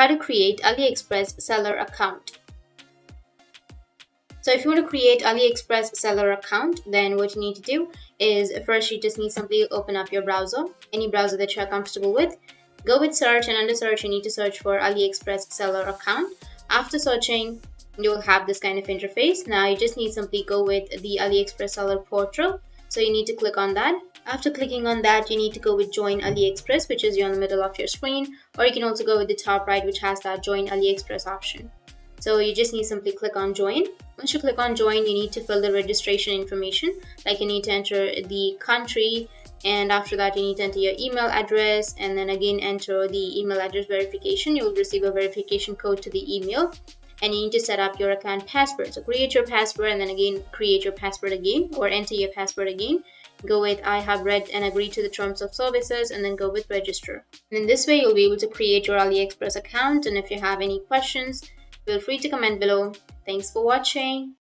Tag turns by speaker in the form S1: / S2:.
S1: how to create AliExpress seller account. So if you want to create AliExpress seller account, then what you need to do is first you just need simply open up your browser, any browser that you're comfortable with. Go with search, and under search you need to search for AliExpress seller account. After searching, you'll have this kind of interface. Now you just need simply go with the AliExpress seller portal. So you need to click on that. After clicking on that, you need to go with join AliExpress, which is on the middle of your screen, or you can also go with the top right, which has that join AliExpress option. So you just need simply click on join. Once you click on join, you need to fill the registration information, like you need to enter the country, and after that you need to enter your email address, and then again enter the email address verification. You will receive a verification code to the email, and you need to set up your account password. So create your password, and then again create your password again, or enter your password again. Go with I have read and agreed to the terms of services, and then go with register. And in this way you'll be able to create your AliExpress account. And if you have any questions, feel free to comment below. Thanks for watching.